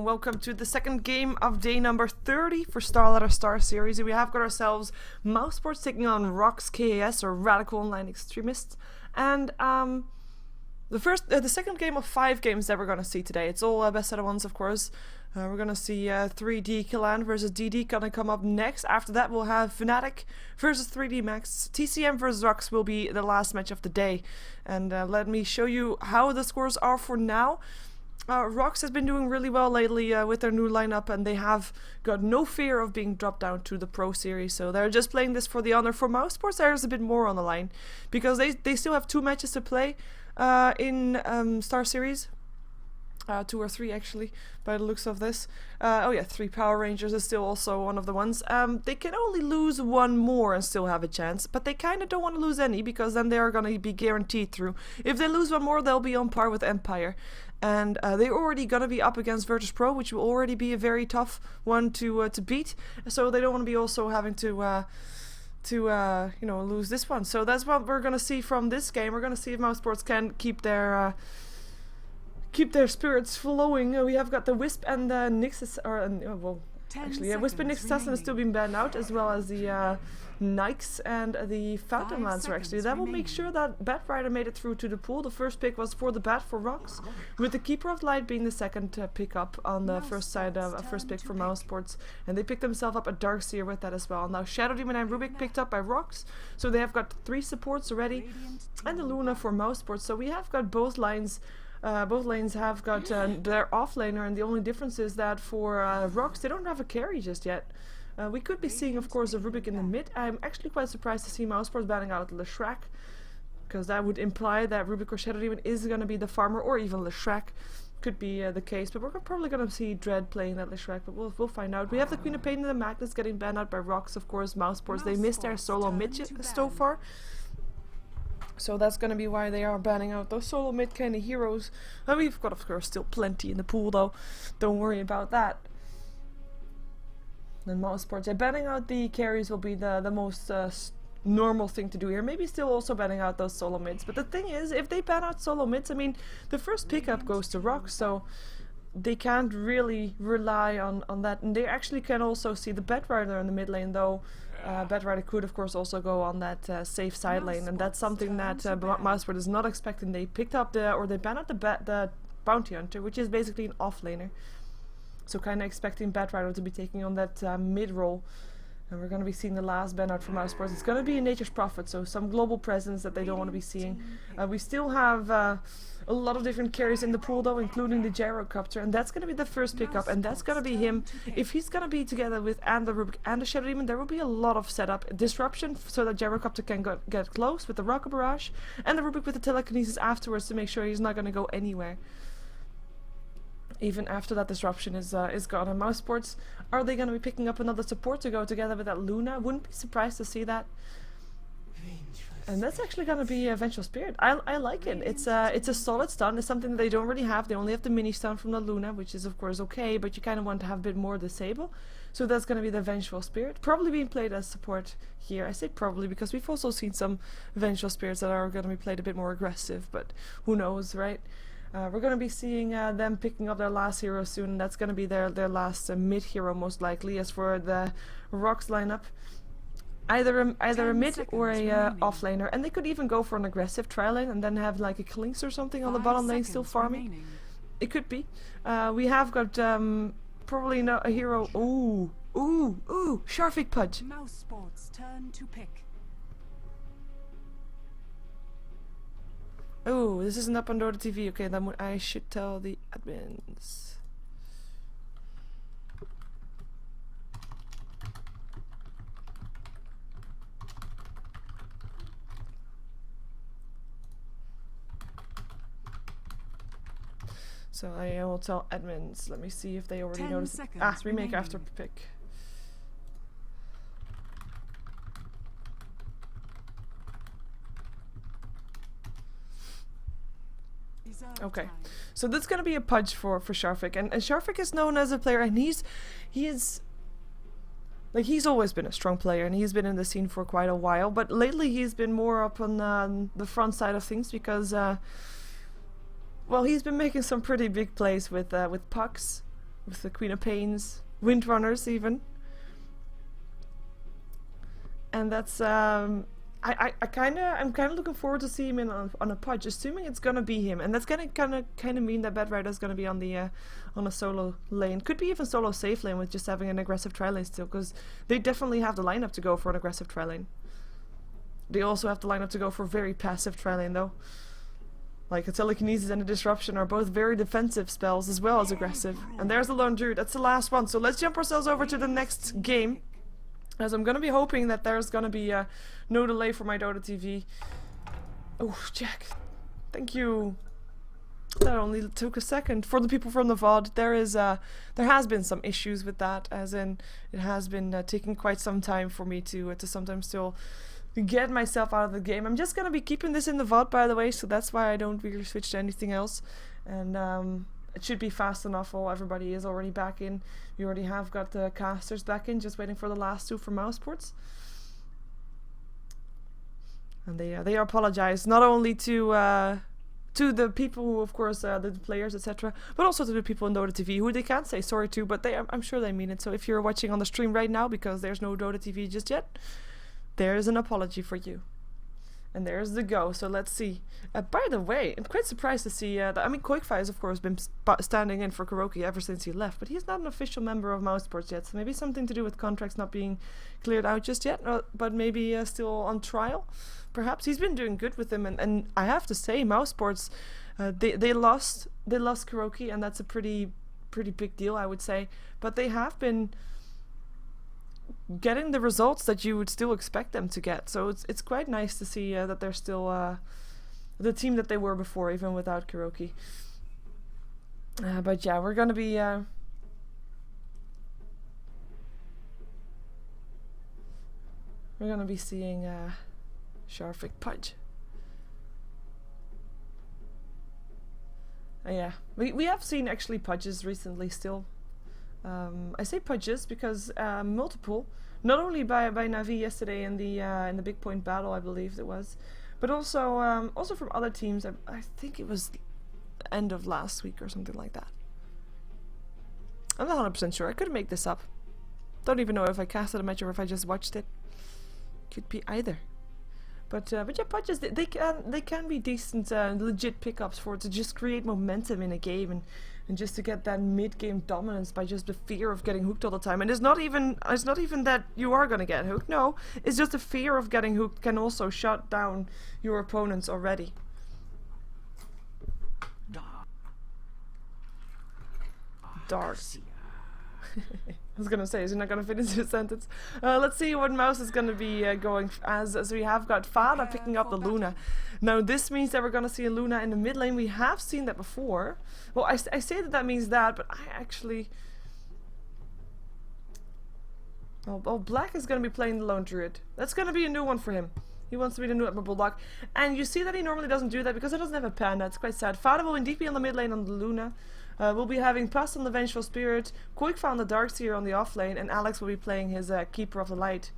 welcome to the second game of day number 30 for StarLadder Star Series. We have got ourselves mouz taking on RoX.KiS, or Radical Online Extremists, and the second game of 5 games that we're gonna see today. It's all best out of ones, of course. We're gonna see 3D Killan versus DD gonna come up next. After that, we'll have Fnatic versus 3D Max. TCM versus RoX will be the last match of the day, and let me show you how the scores are for now. RoX has been doing really well lately with their new lineup, and they have got no fear of being dropped down to the Pro Series, so they're just playing this for the honor. For mouz, there's a bit more on the line, because they still have 2 matches to play in Star Series. 2 or 3 actually, by the looks of this. Oh yeah, 3 Power Rangers is still also one of the ones. They can only lose 1 more and still have a chance, but they kind of don't want to lose any, because then they are going to be guaranteed through. If they lose 1 more, they'll be on par with Empire. And they're already going to be up against Virtus Pro, which will already be a very tough one to beat. So they don't want to be also having to you know, lose this one. So that's what we're going to see from this game. We're going to see if mouz can keep their spirits flowing. We have got the Wisp and the Nixus, or well, actually, yeah, Wisp and Nixus Assassin has still been banned out, as well as the Nikes and the Fountain Lancer. Actually, that will make sure that Bat Rider made it through to the pool. The first pick was for the Bat for RoX, with the Keeper of Light being the second pick up on the first side of first pick for mouz, and they picked themselves up a Darkseer with that as well. Now Shadow Demon and Rubik picked up by RoX, so they have got 3 supports already, and the Luna for mouz. So we have got both lines. Both lanes have got their offlaner, and the only difference is that for RoX, they don't have a carry just yet. We could be seeing, of course, a Rubik in the mid. I'm actually quite surprised to see mouz banning out Leshrac, because that would imply that Rubik or Shadow Demon is going to be the farmer, or even Leshrac. Could be the case, but we're probably going to see Dread playing that Leshrac, but we'll find out. We have the Queen of Pain and the Magnus getting banned out by RoX, of course. mouz, they missed their solo mid so far. So that's going to be why they are banning out those solo mid kind of heroes. And we've got, of course, still plenty in the pool, though. Don't worry about that. And mouz, yeah, banning out the carries will be the most normal thing to do here. Maybe still also banning out those solo mids. But the thing is, if they ban out solo mids, I mean, the first pickup goes to RoX, so they can't really rely on that. And they actually can also see the Bat Rider in the mid lane, though. Bat Rider could, of course, also go on that safe side lane, and that's something that mouz is not expecting. They picked up they banned out the Bounty Hunter, which is basically an offlaner. So kind of expecting Bat Rider to be taking on that mid role. And we're going to be seeing the last ban out for mouz. It's going to be Nature's Prophet, so some global presence that they don't want to be seeing. We still have a lot of different carries in the pool, though, including the Gyrocopter, and that's going to be the first pickup, and that's going to be him. If he's going to be together with and the Rubik and the Shadow Demon, there will be a lot of setup. Disruption, so that Gyrocopter can get close with the Rocket Barrage, and the Rubik with the Telekinesis afterwards to make sure he's not going to go anywhere. Even after that disruption is gone. And mouz, are they going to be picking up another support to go together with that Luna? Wouldn't be surprised to see that. And that's actually going to be a Vengeful Spirit. I like it. It's a solid stun. It's something that they don't really have. They only have the mini stun from the Luna, which is of course okay, but you kind of want to have a bit more disable. So that's going to be the Vengeful Spirit. Probably being played as support here. I say probably because we've also seen some Vengeful Spirits that are going to be played a bit more aggressive, but who knows, right? We're going to be seeing them picking up their last hero soon, and that's going to be their last mid hero most likely. As for the RoX lineup, either a mid or a offlaner, and they could even go for an aggressive tri lane and then have like a Klinks or something on the bottom lane still farming. It could be. We have got probably a hero. Ooh, Sharfik Pudge. mouz turn to pick. Oh, this isn't up on Dota TV. Okay, then I should tell the admins. So I will tell admins. Let me see if they already noticed. Remake after pick. Okay, so that's gonna be a pudge for Sharfik, and Sharfik is known as a player, and he's always been a strong player, and he's been in the scene for quite a while, but lately he's been more up on the front side of things, because well, he's been making some pretty big plays with pucks, with the Queen of Pains, Windrunners even. And that's I'm kind of looking forward to see him in on a Pudge, assuming it's gonna be him, and that's gonna kind of mean that Bad Rider's gonna be on the on a solo lane, could be even solo safe lane with just having an aggressive tri lane still, because they definitely have the lineup to go for an aggressive tri lane. They also have the lineup to go for very passive tri lane though. Like a telekinesis and a disruption are both very defensive spells as well as aggressive. And there's the lone druid. That's the last one. So let's jump ourselves over to the next game, as I'm gonna be hoping that there's gonna be no delay for my Dota TV. Oh, Jack, thank you. That only took a second. For the people from the VOD, there has been some issues with that, as in it has been taking quite some time for me to sometimes still get myself out of the game. I'm just gonna be keeping this in the VOD, by the way, so that's why I don't really switch to anything else. And it should be fast enough. Oh, everybody is already back in. We already have got the casters back in, just waiting for the last two for Mousesports. And they apologize not only to the people who, of course, the players, etc., but also to the people in Dota TV who they can't say sorry to, but I'm sure they mean it. So if you're watching on the stream right now because there's no Dota TV just yet, there's an apology for you. And there's the go. So let's see. By the way, I'm quite surprised to see that. I mean, KiS has of course been standing in for KuroKy ever since he left, but he's not an official member of Mousesports yet. So maybe something to do with contracts not being cleared out just yet, but maybe still on trial. Perhaps he's been doing good with him, and I have to say, Mousesports, they lost KuroKy, and that's a pretty big deal, I would say. But they have been getting the results that you would still expect them to get. So it's quite nice to see that they're still the team that they were before, even without KuroKy. But yeah, we're gonna be seeing Sharfik Pudge. Yeah, we have seen actually Pudges recently still. I say Pudges because multiple, not only by Navi yesterday in the big point battle, I believe it was, but also from other teams. I think it was the end of last week or something like that. I'm not 100% sure. I could make this up. Don't even know if I casted a match or if I just watched it. Could be either. But yeah, Pudges, they can be decent, legit pickups to just create momentum in a game and just to get that mid-game dominance by just the fear of getting hooked all the time. And it's not even that you are gonna get hooked. No, it's just the fear of getting hooked can also shut down your opponents already. Dark. I was gonna say, is he not gonna finish his sentence? Let's see what Mouse is gonna be going as we have got Fada picking up the Luna. Now this means that we're gonna see a Luna in the mid lane. We have seen that before. Well, I say that means that, but I actually... Oh, Black is gonna be playing the Lone Druid. That's gonna be a new one for him. He wants to be the new Admirable Block. And you see that he normally doesn't do that because he doesn't have a Panda. It's quite sad. Fada will indeed be on the mid lane on the Luna. We'll be having Plus on the Vengeful Spirit, KiS on the Darkseer on the off lane, and Alex will be playing his Keeper of the Light.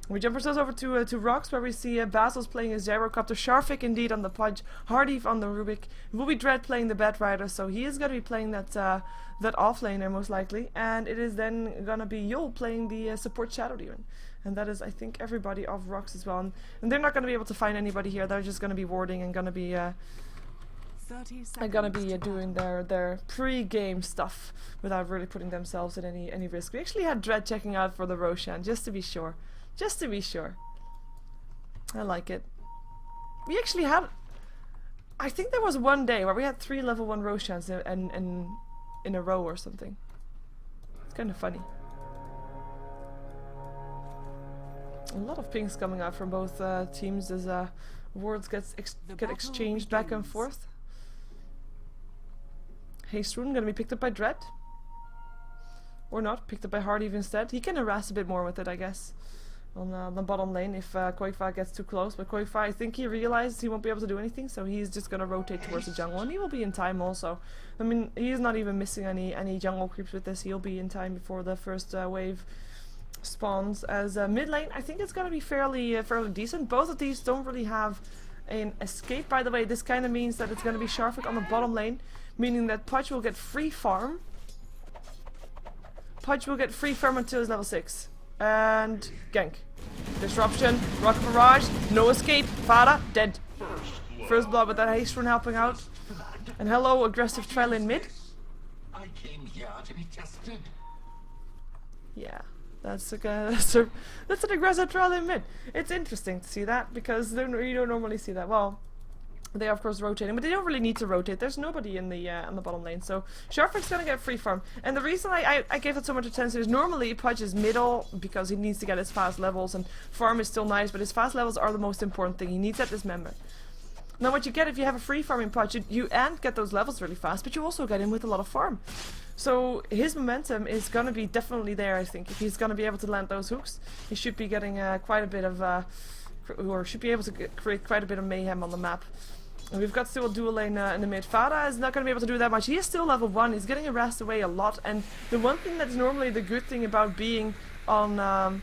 We jump ourselves over to RoX, where we see Basil's playing his Gyrocopter, Sharfik indeed on the Pudge, Hardeep on the Rubik, will be Dread playing the Bad Rider, so he is going to be playing that off laner most likely, and it is then going to be Yul playing the support Shadow Demon. And that is, I think, everybody of RoX as well. And they're not going to be able to find anybody here, they're just going to be warding and going to be... doing their pre-game stuff without really putting themselves at any risk. We actually had Dread checking out for the Roshan, just to be sure. Just to be sure. I like it. We actually had... I think there was one day where we had 3 level 1 Roshans in a row or something. It's kind of funny. A lot of pings coming out from both teams as words get exchanged back and forth. Haste Rune gonna be picked up by Dread. Or not, picked up by Hardeep instead. He can harass a bit more with it, I guess. On the bottom lane if KiS gets too close. But KiS, I think he realized he won't be able to do anything, so he's just gonna rotate towards the jungle. And he will be in time also. I mean, he's not even missing any jungle creeps with this. He'll be in time before the first wave spawns. As mid lane, I think it's gonna be fairly decent. Both of these don't really have an escape. By the way, this kind of means that it's gonna be Sharfik on the bottom lane, meaning that Pudge will get free farm Pudge will get free farm until he's level 6. And gank. Disruption, rocket barrage, no escape, Fada, dead. First blood with that haste rune helping out. And hello, aggressive trial in mid. I came here to be tested. Yeah, that's an aggressive trial in mid. It's interesting to see that because you don't normally see that. Well, they are of course rotating, but they don't really need to rotate. There's nobody in the bottom lane, so Sharfik's gonna get free farm. And the reason I gave it so much attention is normally Pudge is middle because he needs to get his fast levels, and farm is still nice, but his fast levels are the most important thing. He needs that dismember. Now what you get if you have a free farming Pudge, you and get those levels really fast, but you also get in with a lot of farm. So his momentum is gonna be definitely there. I think if he's gonna be able to land those hooks, he should be getting quite a bit of, or should be able to create quite a bit of mayhem on the map. And we've got still a dual lane in the mid. Fada is not going to be able to do that much. He is still level 1. He's getting harassed away a lot. And the one thing that's normally the good thing about being on a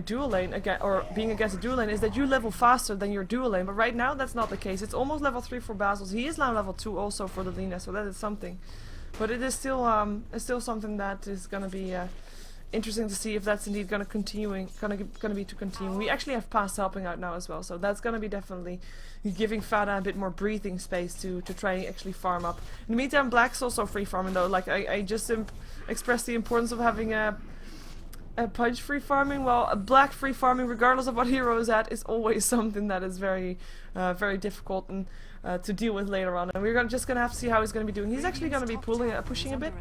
dual lane again, or being against a dual lane, is that you level faster than your dual lane. But right now that's not the case. It's almost level 3 for Basil's. He is now level 2 also for the Lina, so that is something. But it is still something that is going to be interesting to see if that's indeed going to continue. We actually have Pass helping out now as well, so that's going to be definitely giving Fada a bit more breathing space to try and actually farm up. In the meantime, Black's also free farming though. Like I just expressed the importance of having a Pudge free farming. Well, a Black free farming, regardless of what hero is at, is always something that is very difficult and to deal with later on. And we're just going to have to see how he's going to be doing. He's actually going to be pushing a bit.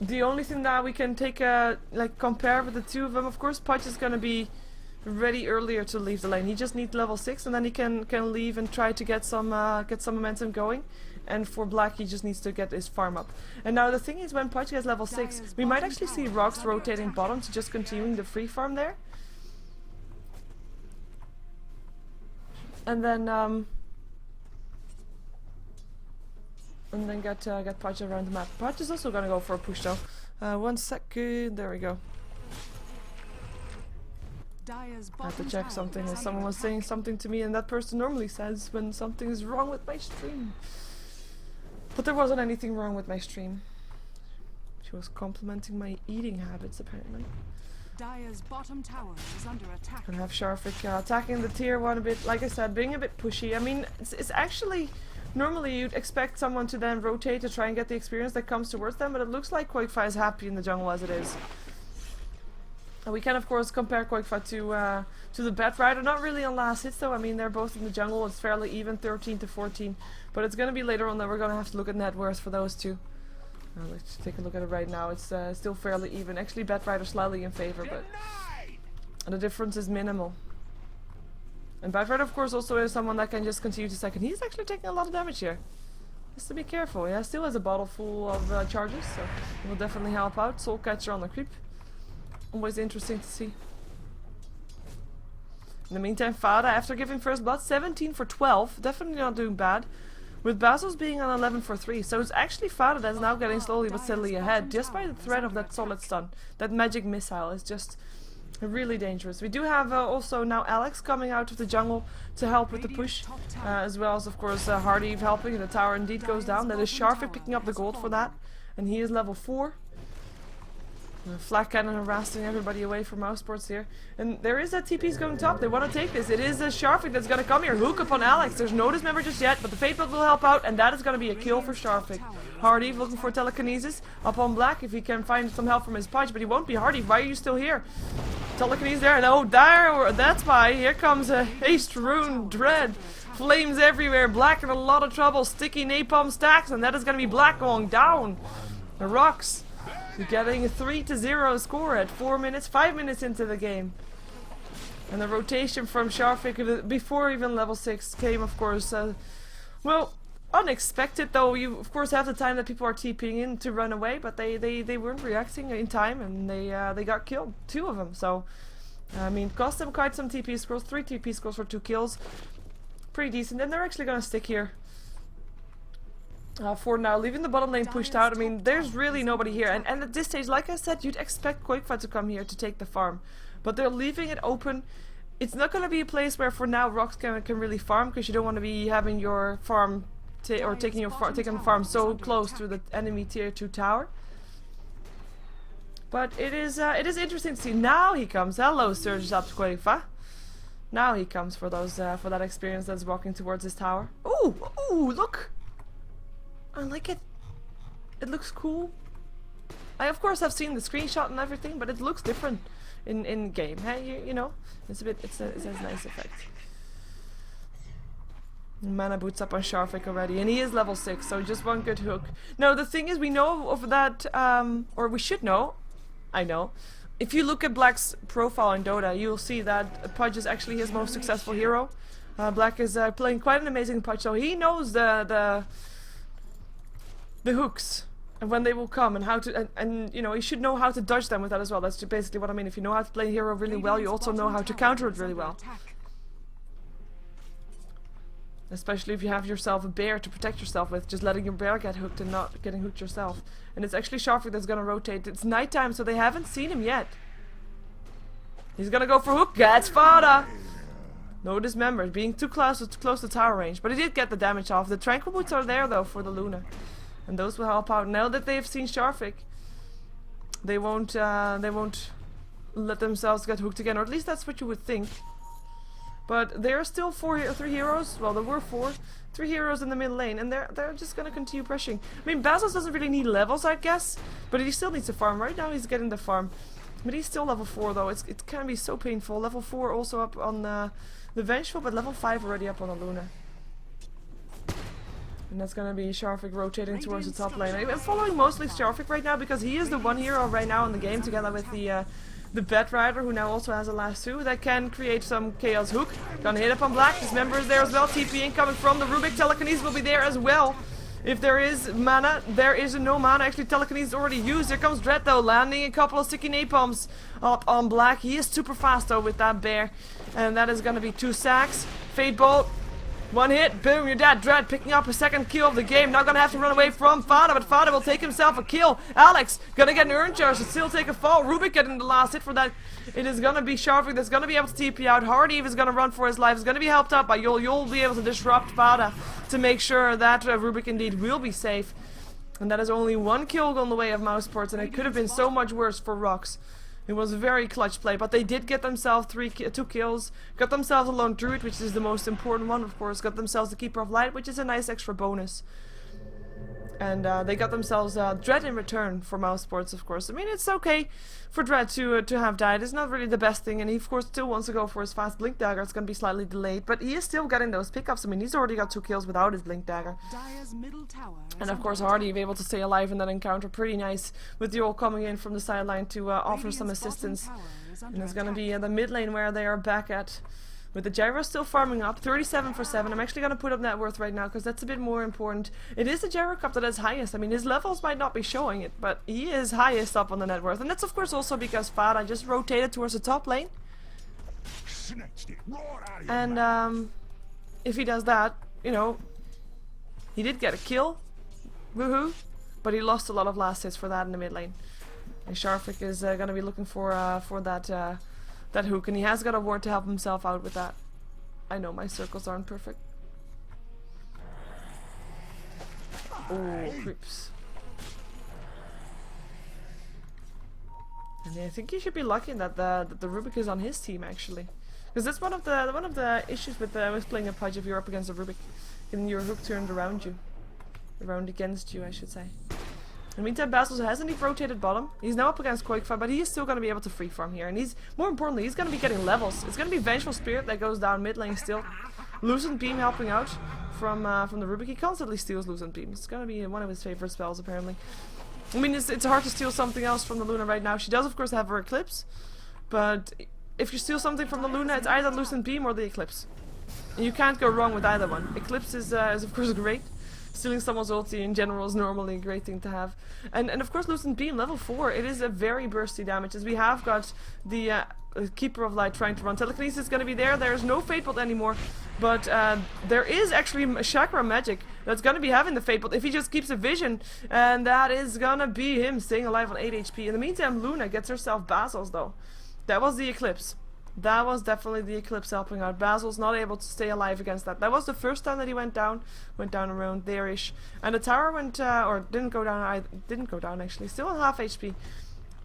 The only thing that we can take compare with the two of them, of course, Pudge is gonna be ready earlier to leave the lane. He just needs level 6, and then he can leave and try to get some momentum going. And for Black, he just needs to get his farm up. And now the thing is, when Pudge gets level 6, we might actually see RoX rotating bottom to just continuing the free farm there. And then get Pudge around the map. Pudge is also gonna go for a push though. 1 second, there we go. I have to check something, as someone was saying something to me, and that person normally says when something is wrong with my stream. But there wasn't anything wrong with my stream. She was complimenting my eating habits apparently. Dire's bottom tower is under attack. Gonna have Sharfik attacking the tier 1 a bit, like I said, being a bit pushy. I mean, it's actually... Normally you'd expect someone to then rotate to try and get the experience that comes towards them, but it looks like Quakefire is happy in the jungle as it is. And we can of course compare Quakefire to the Bat Rider, not really on last hits though. I mean, they're both in the jungle, it's fairly even, 13 to 14. But it's gonna be later on that we're gonna have to look at net worth for those two. Let's take a look at it right now. It's still fairly even. Actually, Bat Rider slightly in favor, but the difference is minimal. And Bat Rider, of course, also is someone that can just continue to second. He's actually taking a lot of damage here. Has to be careful. Yeah, still has a bottle full of charges, so it will definitely help out. Soul Catcher on the creep. Always interesting to see. In the meantime, Fada, after giving first blood, 17 for 12. Definitely not doing bad. With Basil's being on 11 for 3. So it's actually Fada that's now getting slowly but steadily ahead, just by the threat of that solid stun. That magic missile is just... really dangerous. We do have also now Alex coming out of the jungle to help with the push, as well as of course Hardy helping, and the tower indeed goes down. That is Sharfik picking up the gold for that, and he is level 4. Flak Cannon harassing everybody away from mouse sports here. And there is that TP's going top. They want to take this. It is Sharfik that's going to come here. Hook upon Alex. There's no dismember just yet, but the Fate Belt will help out, and that is going to be a kill for Sharfik. Hardy looking for telekinesis upon Black if he can find some help from his Pudge, but he won't be. Hardy, why are you still here? Telekinesis there, and oh, there, that's why. Here comes a haste rune dread. Flames everywhere. Black in a lot of trouble. Sticky napalm stacks, and that is going to be Black going down. The RoX. You're getting a 3-0 score at 5 minutes into the game. And the rotation from Sharfik before even level 6 came, of course, well, unexpected, though. You, of course, have the time that people are TPing in to run away, but they weren't reacting in time, and they got killed. 2 of them, so, I mean, cost them quite some TP scrolls. 3 TP scrolls for 2 kills. Pretty decent, and they're actually gonna stick here. For now, leaving the bottom lane pushed out. I mean, there's really nobody here. And at this stage, like I said, you'd expect Quakefire to come here to take the farm. But they're leaving it open. It's not going to be a place where for now RoX can really farm, because you don't want to be having your farm taking the farm so close to the enemy tier 2 tower. But it is interesting to see. Now he comes. Hello, Surges up to Quaifa. Now he comes for those for that experience that's walking towards his tower. Ooh, ooh, look! I like it. It looks cool. I of course have seen the screenshot and everything, but it looks different in game. Hey, you know, it's a nice effect. Mana boots up on Sharvik already, and he is level 6, so just one good hook. Now the thing is, we know of that, or we should know. I know. If you look at Black's profile in Dota, you'll see that Pudge is actually his most successful hero. Black is playing quite an amazing Pudge, so he knows the hooks and when they will come and how to, and you know, he should know how to dodge them with that as well. That's basically what I mean. If you know how to play a hero really well, you also know how to counter it really well. Especially if you have yourself a bear to protect yourself with, just letting your bear get hooked and not getting hooked yourself. And it's actually Sharvik that's gonna rotate. It's nighttime, so they haven't seen him yet. He's gonna go for hook. Gets Fada! No dismembered, being too close to tower range. But he did get the damage off. The tranquil boots are there though for the Luna. And those will help out. Now that they've seen Sharvik, they won't let themselves get hooked again. Or at least that's what you would think. But there are still 3 heroes. Well, there were 3 heroes in the mid lane, and they're just gonna continue pushing. I mean, Basos doesn't really need levels, I guess, but he still needs to farm. Right now, he's getting the farm, but he's still level 4 though. It can be so painful. Level 4 also up on the Vengeful, but level 5 already up on the Luna. And that's gonna be Sharvik rotating towards the top lane. I'm following mostly Sharvik right now because he is the one hero right now in the game, together with the Bat Rider, who now also has a lasso that can create some chaos hook. Gonna hit up on Black. Dismember is there as well. TP incoming from the Rubik. Telekinesis will be there as well. If there is mana, there is no mana. Actually, Telekinesis is already used. Here comes Dread though, landing a couple of sticky napalms up on Black. He is super fast though with that bear. And that is gonna be 2 sacks. Fade Bolt. 1 hit, boom, you're dead. Dread picking up a 2nd kill of the game. Now gonna have to run away from Fada, but Fada will take himself a kill. Alex gonna get an urn charge and still take a fall. Rubik getting the last hit for that. It is gonna be Sharvik that's gonna be able to TP out. Hardy is gonna run for his life. Is gonna be helped out by Yul. You'll be able to disrupt Fada to make sure that Rubik indeed will be safe. And that is only 1 kill on the way of Mousesports, and it could have been so much worse for RoX. It was a very clutch play, but they did get themselves 2 kills. Got themselves a Lone Druid, which is the most important one, of course. Got themselves the Keeper of Light, which is a nice extra bonus. And they got themselves Dread in return for Mousesports, of course. I mean, it's okay for Dread to have died. It's not really the best thing, and he, of course, still wants to go for his fast Blink Dagger. It's going to be slightly delayed, but he is still getting those pickups. I mean, he's already got 2 kills without his Blink Dagger. And, of course, Hardy be able to stay alive in that encounter. Pretty nice with Yul coming in from the sideline to offer some assistance. And it's going to be the mid lane where they are back at. With the Gyro still farming up, 37 for 7. I'm actually going to put up net worth right now because that's a bit more important. It is the Gyro Cup that is highest. I mean, his levels might not be showing it, but he is highest up on the net worth. And that's of course also because Fada just rotated towards the top lane. And if he does that, you know, he did get a kill. Woohoo. But he lost a lot of last hits for that in the mid lane. And Sharvik is going to be looking for that hook, and he has got a ward to help himself out with that. I know my circles aren't perfect. Oh, creeps. And I think he should be lucky that the Rubik is on his team actually, because that's one of the issues with playing a Pudge if you're up against a Rubik, getting your hook turned around you, around against you, I should say. In the meantime, Basos hasn't even rotated bottom. He's now up against Quakefa, but he is still going to be able to free farm here. And he's, more importantly, he's going to be getting levels. It's going to be Vengeful Spirit that goes down mid lane still. Lucent Beam helping out from the Rubik. He constantly steals Lucent Beam. It's going to be one of his favorite spells, apparently. I mean, it's hard to steal something else from the Luna right now. She does, of course, have her Eclipse. But if you steal something from the Luna, it's either Lucent Beam or the Eclipse. And you can't go wrong with either one. Eclipse is of course, great. Stealing someone's ulti in general is normally a great thing to have. And of course Lucent Beam, level 4, it is a very bursty damage, as we have got the Keeper of Light trying to run. Telekinesis is going to be there, there's no Fate Bolt anymore, but there is actually Chakra Magic that's going to be having the Fate Bolt if he just keeps a vision, and that is going to be him staying alive on 8 HP. In the meantime, Luna gets herself Basos though. That was the Eclipse. That was definitely the Eclipse helping out. Basil's not able to stay alive against that. That was the first time that he went down around there-ish. And the tower went, or didn't go down, didn't go down actually, still on half HP.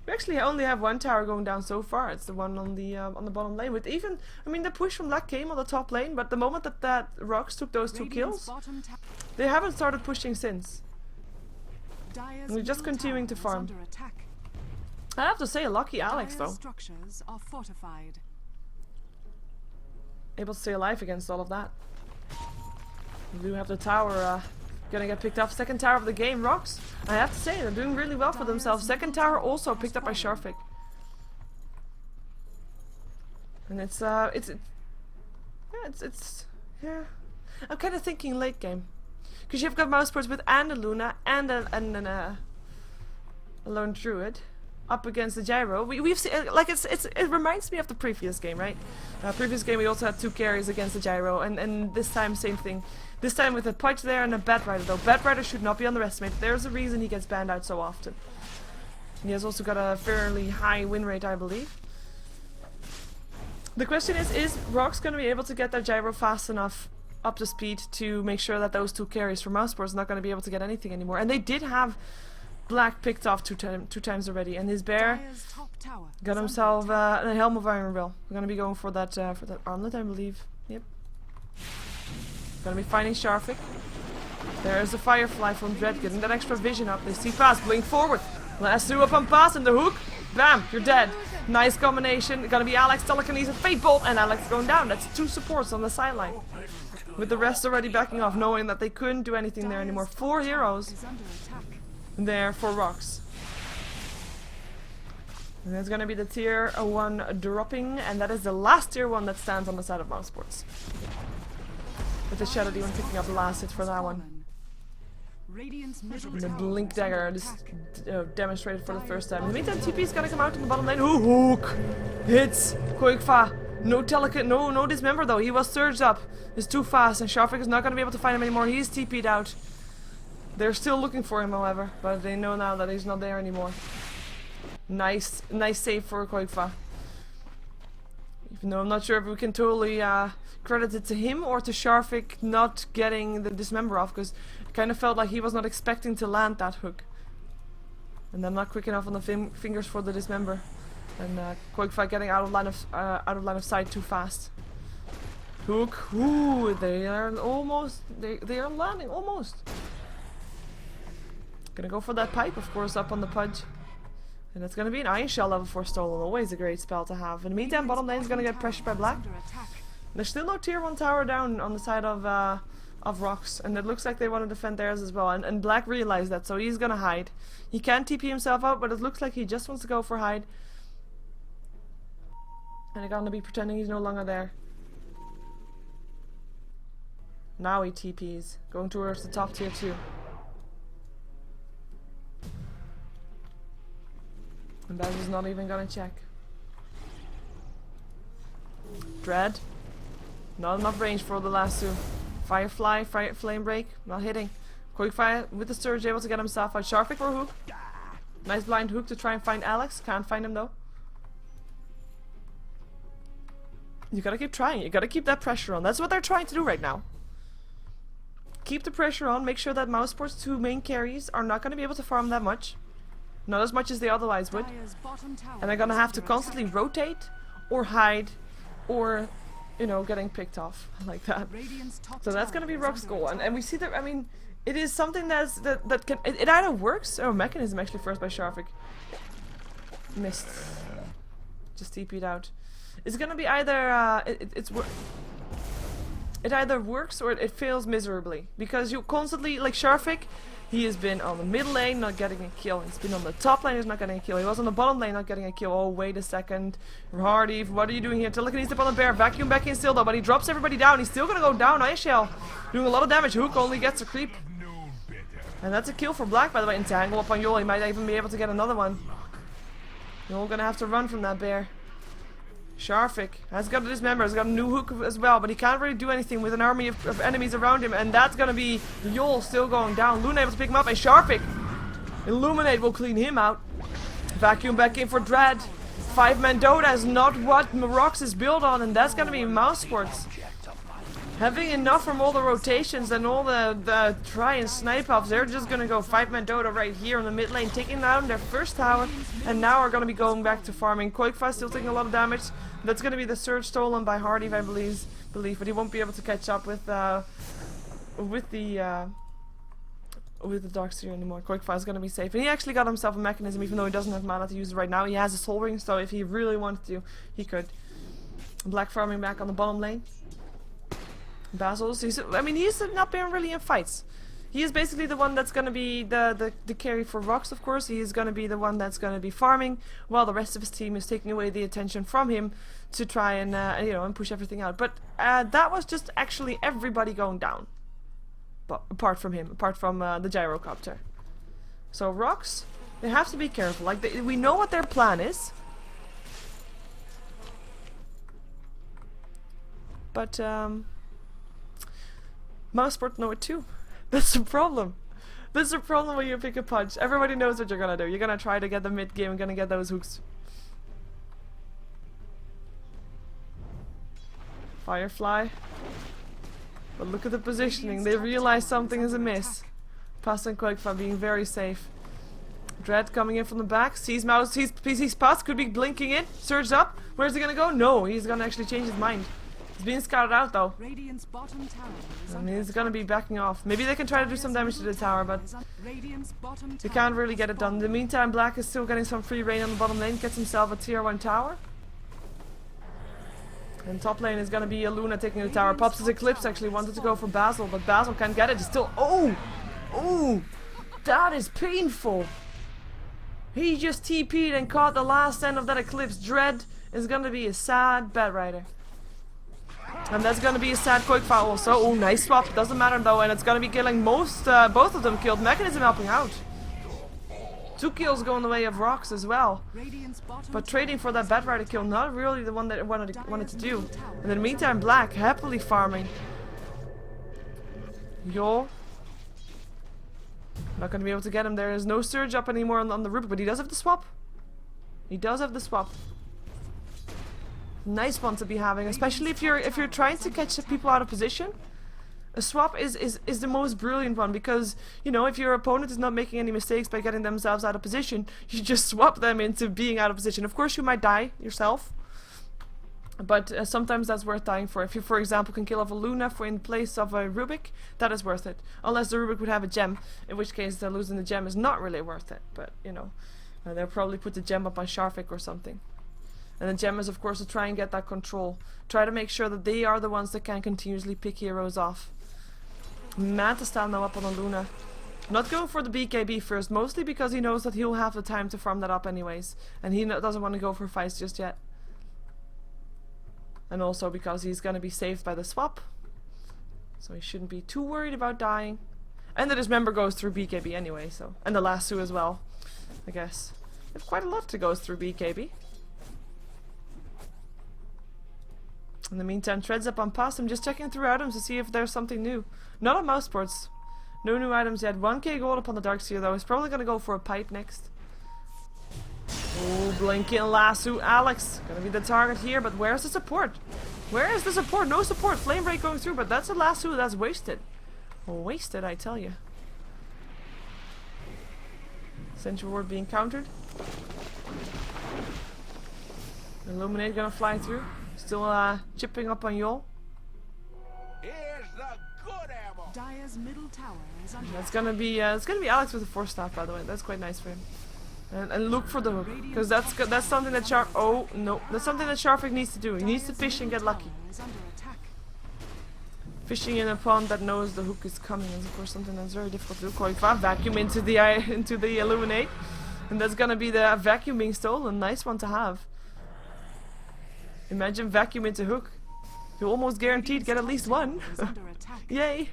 We actually only have one tower going down so far. It's the one on the bottom lane. With even, I mean, the push from Black came on the top lane, but the moment that RoX took those 2 kills, they haven't started pushing since. And we're just continuing to farm. I have to say, lucky Alex though. Structures are fortified. Able to stay alive against all of that. We do have the tower gonna get picked up. Second tower of the game, RoX. I have to say, they're doing really well for themselves. Second tower also picked up by Sharfik. And it's yeah. I'm kind of thinking late game. Because you've got mouse with and a Luna and a lone druid up against the gyro. We've seen, like, it reminds me of the previous game, right? Previous game we also had 2 carries against the gyro, and this time same thing. This time with a Pudge there and a Batrider though. Batrider should not be underestimated. There's a reason he gets banned out so often. And he has also got a fairly high win rate, I believe. The question is RoX going to be able to get that gyro fast enough up to speed to make sure that those 2 carries from Mouseport is not going to be able to get anything anymore? And they did have Black picked off two times already, and his bear got himself a Helm of Iron Will. We're gonna be going for that armlet, I believe. Yep. Gonna be finding Sharfik. There's the Firefly from Dread, getting that extra vision up. They see Pass, blink forward. Last 2 up on Pass in the hook. Bam, you're dead. Nice combination. Gonna be Alex, Telekinesis, Fate Bolt, and Alex going down. That's 2 supports on the sideline. With the rest already backing off, knowing that they couldn't do anything there anymore. 4 heroes there for RoX. And there's gonna be the tier 1 dropping, and that is the last tier 1 that stands on the side of Mousesports. With the Shadow Demon picking up the last hit for that one. And the Blink Dagger just demonstrated for the first time. In the meantime, TP's gonna come out in the bottom lane. Ooh, hook! Hits! Koikfa! No dismember though, he was surged up. He's too fast, and Sharfik is not gonna be able to find him anymore. He's TP'd out. They're still looking for him, however, but they know now that he's not there anymore. Nice save for Koikfa. Even though I'm not sure if we can totally credit it to him or to Sharfik not getting the dismember off, because it kind of felt like he was not expecting to land that hook. And I'm not quick enough on the fingers for the dismember. And Koikfa getting out of line of sight too fast. Hook, ooh, they are landing almost. Gonna go for that pipe, of course, up on the Pudge. And it's gonna be an Iron Shell level 4 stolen, always a great spell to have. In the meantime, bottom lane is gonna get pressured by Black. There's still no tier 1 tower down on the side of RoX, and it looks like they want to defend theirs as well. And Black realized that, so he's gonna hide. He can TP himself out, but it looks like he just wants to go for hide. And they're gonna be pretending he's no longer there. Now he TPs, going towards the top tier 2. And that is not even gonna check. Dread. Not enough range for the last 2. Firefly, Flame Break, not hitting. Quickfire with the Surge able to get himself out. Sharfik for hook. Nice blind hook to try and find Alex. Can't find him though. You gotta keep trying. You gotta keep that pressure on. That's what they're trying to do right now. Keep the pressure on. Make sure that Mousesport's 2 main carries are not gonna be able to farm that much. Not as much as they otherwise would. And they're gonna have to constantly rotate or hide or, you know, getting picked off like that. So that's gonna be RoX's goal. And we see that, I mean, it is something that can, it either works, or Mechanism actually first by Sharfik. Missed. Just TP'd out. It's gonna be either, it either works or it fails miserably. Because you constantly, like Sharfik, he has been on the middle lane not getting a kill. He's been on the top lane, he's not getting a kill. He was on the bottom lane not getting a kill. Oh, wait a second. Hardy, what are you doing here? Telekinesis up on the bear. Vacuum back in still though, but he drops everybody down. He's still gonna go down. Ice Shell. Doing a lot of damage. Hook only gets a creep. And that's a kill for Black, by the way. Entangle up on Yol. He might even be able to get another one. Yol gonna have to run from that bear. Sharfik has got a dismember, has got a new hook as well, but he can't really do anything with an army of enemies around him, and that's gonna be Yol still going down. Luna able to pick him up, and Sharfik Illuminate will clean him out. Vacuum back in for Dread. 5-man Dota is not what RoX is built on, and that's gonna be mouse sports. Having enough from all the rotations and all the try and snipe offs, they're just gonna go 5-man Dota right here in the mid lane, taking down their first tower, and now are gonna be going back to farming. Koikfa still taking a lot of damage. That's gonna be the surge stolen by Hardy, I believe, but he won't be able to catch up with the Darkseer anymore. Koikfa is gonna be safe, and he actually got himself a mechanism, even though he doesn't have mana to use it right now. He has a soul ring, so if he really wanted to, he could. Black farming back on the bottom lane. Basil's, he's not been really in fights. He is basically the one that's gonna be the carry for RoX, of course. He is gonna be the one that's gonna be farming, while the rest of his team is taking away the attention from him to try and and push everything out. But that was just actually everybody going down, but apart from him, apart from the gyrocopter. So RoX, they have to be careful. Like we know what their plan is, but Mouseport know it too. That's the problem. That's the problem when you pick a punch. Everybody knows what you're gonna do. You're gonna try to get the mid game and gonna get those hooks. Firefly. But look at the positioning. They realize something is amiss. Pass and Koikfa being very safe. Dread coming in from the back. Sees Mouse. Sees Pass. Could be blinking in. Surge up. Where's he gonna go? No, he's gonna actually change his mind. He's being scouted out though. Radiant's bottom tower is And he's gonna be backing off. Maybe they can try to do some damage to the tower, but they can't really get it done. In the meantime, Black is still getting some free reign on the bottom lane. Gets himself a tier 1 tower. And top lane is gonna be a Luna taking the tower. Pops his Eclipse actually wanted to go for Basil, but Basil can't get it. He's still. Oh! Oh! That is painful! He just TP'd and caught the last end of that Eclipse. Dread is gonna be a sad bad rider. And that's gonna be a sad Koikfa also. Oh, nice swap. Doesn't matter though, and it's gonna be killing both of them killed. Mechanism helping out. 2 kills going the way of RoX as well. But trading for that bad rider kill, not really the one that I wanted to do. And in the meantime, Black happily farming. Yo. Not gonna be able to get him. There is no surge up anymore on the Rubik, but he does have the swap. He does have the swap. Nice one to be having, especially if you're trying to catch people out of position. A swap is the most brilliant one, because if your opponent is not making any mistakes by getting themselves out of position, you just swap them into being out of position. Of course, you might die yourself, but sometimes that's worth dying for. If you, for example, can kill off a Luna in place of a Rubik, that is worth it. Unless the Rubik would have a gem, in which case losing the gem is not really worth it. But they'll probably put the gem up on Sharvik or something. And the gem is, of course, to try and get that control. Try to make sure that they are the ones that can continuously pick heroes off. Mad stand now up on a Luna. Not going for the BKB first, mostly because he knows that he'll have the time to farm that up anyways. And he doesn't want to go for fights just yet. And also because he's going to be saved by the swap. So he shouldn't be too worried about dying. And the Dismember goes through BKB anyway, so. And the lasso as well, I guess. There's quite a lot to go through BKB. In the meantime, Treads up on Pass. I'm just checking through items to see if there's something new. Not on Mousesports. No new items yet. 1k gold upon the Darkseer though. He's probably gonna go for a pipe next. Oh, blinking lasso. Alex gonna be the target here, but where's the support? Where is the support? No support. Flame break going through, but that's a lasso that's wasted. Wasted, I tell you. Central ward being countered. Illuminate gonna fly through. Still chipping up on Yol. Here's the good ammo. Dire's middle tower is under That's gonna be Alex with the 4 staff, by the way. That's quite nice for him. And look for the hook, because that's something that that's something that Sharvik needs to do. He needs to fish and get lucky. Fishing in a pond that knows the hook is coming is of course something that's very difficult to do. Koikfa vacuum into the Illuminate, and that's gonna be the vacuum being stolen. Nice one to have. Imagine vacuum into hook. You almost guaranteed get at least one. Yay!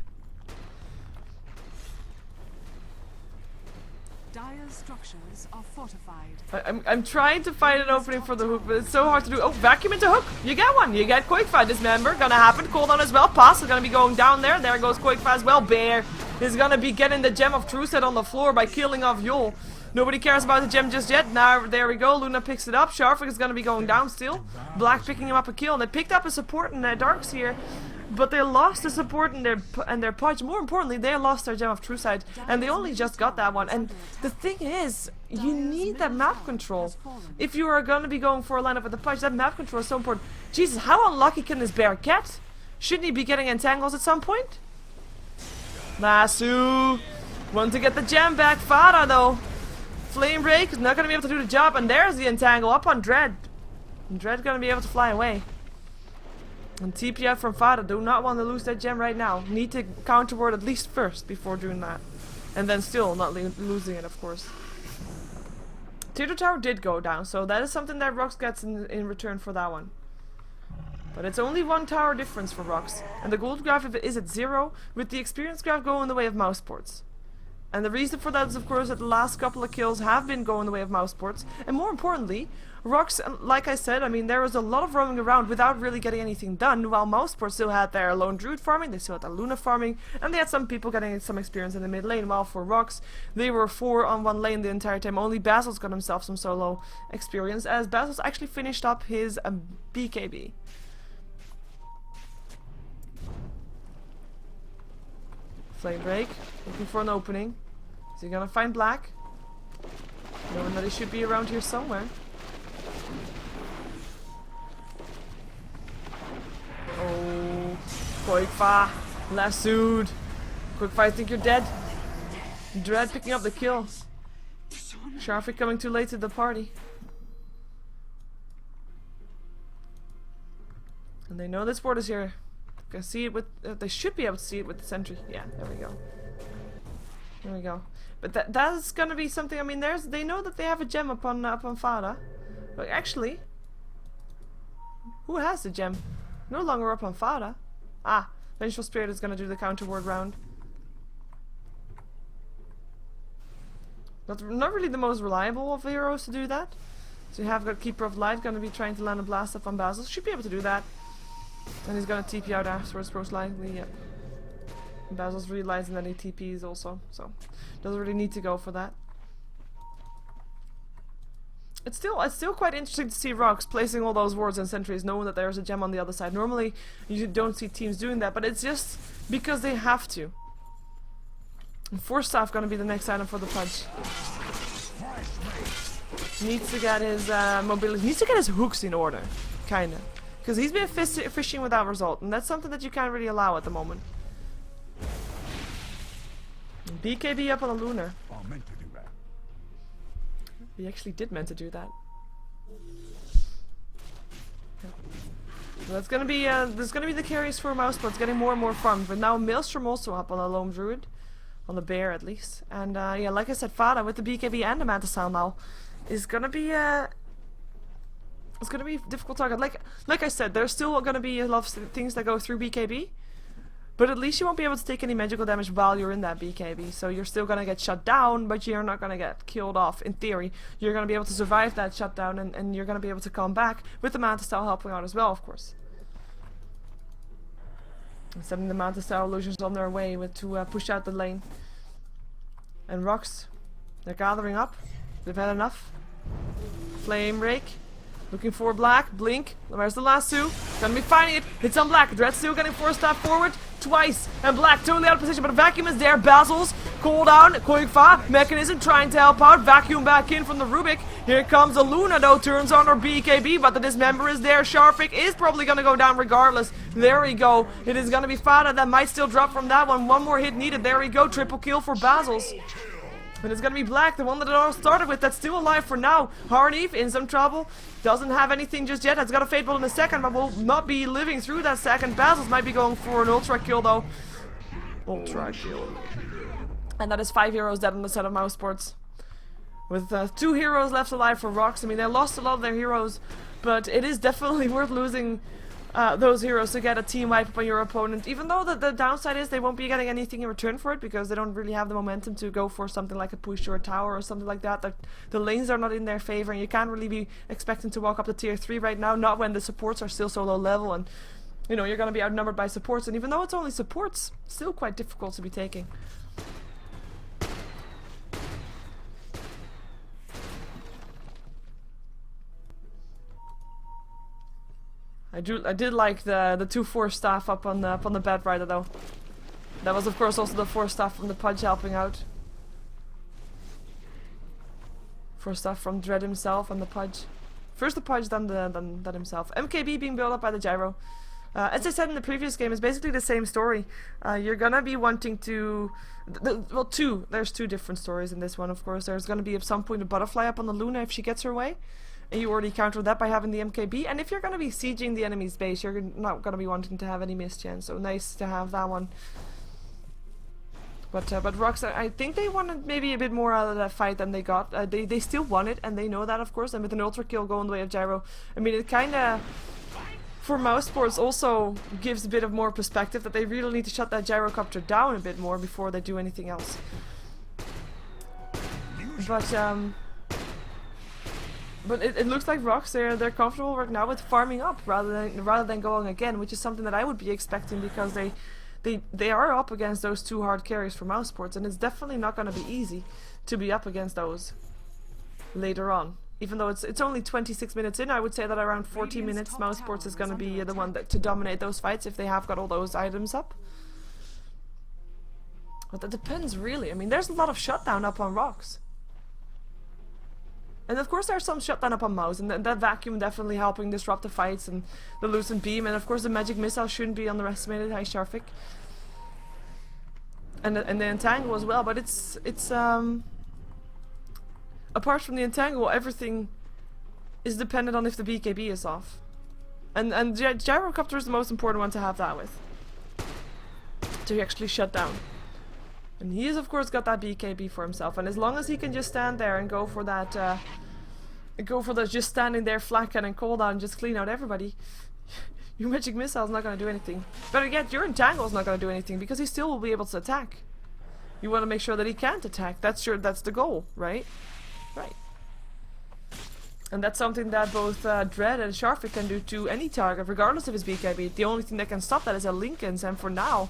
Dire's structures are fortified. I'm trying to find an opening for the hook, but it's so hard to do. Oh, vacuum into hook! You get one! You get Koikfa. Dismember. Gonna happen. Cooldown as well. Pass is gonna be going down there. There goes Koikfa as well. Bear is gonna be getting the gem of True Set on the floor by killing off Yul. Nobody cares about the gem just yet. Now, there we go. Luna picks it up. Sharfik is gonna be going down still. Black picking him up a kill. And they picked up a support in their darks here. But they lost the support in their punch. More importantly, they lost their gem of True Sight, and they only just got that one. And the thing is, you need that map control. If you are going to be going for a lineup with the punch, that map control is so important. Jesus, how unlucky can this bear get? Shouldn't he be getting entangles at some point? Lasso, want to get the gem back. Fada though, Flame Break is not going to be able to do the job, and there's the entangle up on Dread. And Dread going to be able to fly away. And TP out from Fada. Do not want to lose that gem right now. Need to counter ward at least first before doing that. And then still not losing it, of course. Tier 2 tower did go down, so that is something that RoX gets in return for that one. But it's only 1 tower difference for RoX. And the gold graph is at 0, with the experience graph going the way of mouse ports. And the reason for that is, of course, that the last couple of kills have been going the way of mouse ports. And more importantly, RoX, like I said, I mean, there was a lot of roaming around without really getting anything done, while mouseport still had their lone druid farming, they still had their Luna farming, and they had some people getting some experience in the mid lane, while for RoX, they were 4 on 1 lane the entire time. Only Basil's got himself some solo experience, as Basil's actually finished up his BKB. Flame Break, looking for an opening. Is he gonna find Black? Knowing that he should be around here somewhere. Oh, Quickfire, lassoed. Quickfire, I think you're dead. Dread picking up the kill. Sharfik coming too late to the party. And they know this ward is here. They can see it with. They should be able to see it with the sentry. Yeah, there we go. There we go. But that's gonna be something. I mean, they know that they have a gem upon Fada. But actually, who has the gem? No longer up on Fada. Ah, Vengeful Spirit is gonna do the counter ward round. Not really the most reliable of heroes to do that. So you have got Keeper of Light gonna be trying to land a blast up on Basil. Should be able to do that. And he's gonna TP out afterwards, most likely. Yep. And Basil's realizing that he TPs also, so doesn't really need to go for that. It's still quite interesting to see RoX placing all those wards and sentries, knowing that there's a gem on the other side. Normally, you don't see teams doing that, but it's just because they have to. And Force Staff gonna be the next item for the punch. Needs to get his mobility. Needs to get his hooks in order, kinda, because he's been fishing without result, and that's something that you can't really allow at the moment. And BKB up on a Lunar. He actually did meant to do that. Yep. So that's gonna be there's gonna be the carries for Mousebots getting more and more farmed, but now Maelstrom also up on a Lone Druid, on the bear at least. And yeah, like I said, Fada with the BKB and the Manta Soul now is gonna be it's gonna be a difficult target. Like I said, there's still gonna be a lot of things that go through BKB. But at least you won't be able to take any magical damage while you're in that BKB. So you're still gonna get shut down, but you're not gonna get killed off, in theory. You're gonna be able to survive that shutdown, and you're gonna be able to come back with the Manta Style helping out as well, of course. And sending the Manta Style illusions on their way to push out the lane. And RoX, they're gathering up. They've had enough. Flame Rake. Looking for Black. Blink. Where's the lasso? Gonna be finding it. It's on Black. Dread still getting 4-step forward. Twice. And Black totally out of position. But a Vacuum is there. Basil's. Cooldown. Quickfire. Mechanism trying to help out. Vacuum back in from the Rubik. Here comes a Luna though. Turns on her BKB. But the Dismember is there. Sharfik is probably gonna go down regardless. There we go. It is gonna be Fada that might still drop from that one. One more hit needed. There we go. Triple kill for Basil's. And it's gonna be Black, the one that it all started with, that's still alive for now. Harneve in some trouble. Doesn't have anything just yet. Has got a Fate Bolt in a second, but will not be living through that second. Basil's might be going for an Ultra kill though. Ultra kill. And that is 5 heroes dead on the set of Mousesports. With 2 heroes left alive for RoX. I mean, they lost a lot of their heroes, but it is definitely worth losing those heroes to get a team wipe up on your opponent, even though the downside is they won't be getting anything in return for it, because they don't really have the momentum to go for something like a push or a tower or something like that. The lanes are not in their favor, and you can't really be expecting to walk up to tier 3 right now, not when the supports are still so low level, and you know, you're going to be outnumbered by supports, and even though it's only supports, still quite difficult to be taking. I did like the 2 force staff up on the bed rider though. That was of course also the 4 staff from the Pudge helping out. 4 staff from Dread himself and the Pudge. First the Pudge, then himself. MKB being built up by the gyro. As I said in the previous game, it's basically the same story. You're gonna be wanting to... well, there's 2 different stories in this one, of course. There's gonna be at some point a butterfly up on the Luna if she gets her way. And you already countered that by having the MKB. And if you're gonna be sieging the enemy's base, you're not gonna be wanting to have any mischance. So nice to have that one. But RoX, I think they wanted maybe a bit more out of that fight than they got. They still won it, and they know that, of course. And with an ultra kill going the way of gyro, I mean, it kinda... for mouse sports also gives a bit of more perspective that they really need to shut that gyrocopter down a bit more before they do anything else. But it looks like RoX, they're comfortable right now with farming up rather than going again, which is something that I would be expecting because they are up against those 2 hard carries for mouse sports, and it's definitely not going to be easy to be up against those later on. Even though it's only 26 minutes in, I would say that around 14 minutes mouse sports is going to be the one to dominate those fights if they have got all those items up. But that depends really. I mean, there's a lot of shutdown up on RoX. And of course there's some shutdown up on mouz, and that vacuum definitely helping disrupt the fights, and the lucent beam, and of course the magic missile shouldn't be underestimated. Hi Sharfik. And the entangle as well, but it's apart from the entangle, everything is dependent on if the BKB is off. And gyrocopter is the most important one to have that with. To actually shut down. And he has of course got that BKB for himself, and as long as he can just stand there and go for that just standing there flat cannon cooldown and just clean out everybody, your magic missile is not going to do anything. Better yet, your entangle is not going to do anything because he still will be able to attack. You want to make sure that he can't attack. That's the goal, right? Right. And that's something that both Dread and Sharfik can do to any target, regardless of his BKB. The only thing that can stop that is a Lincoln's, and for now,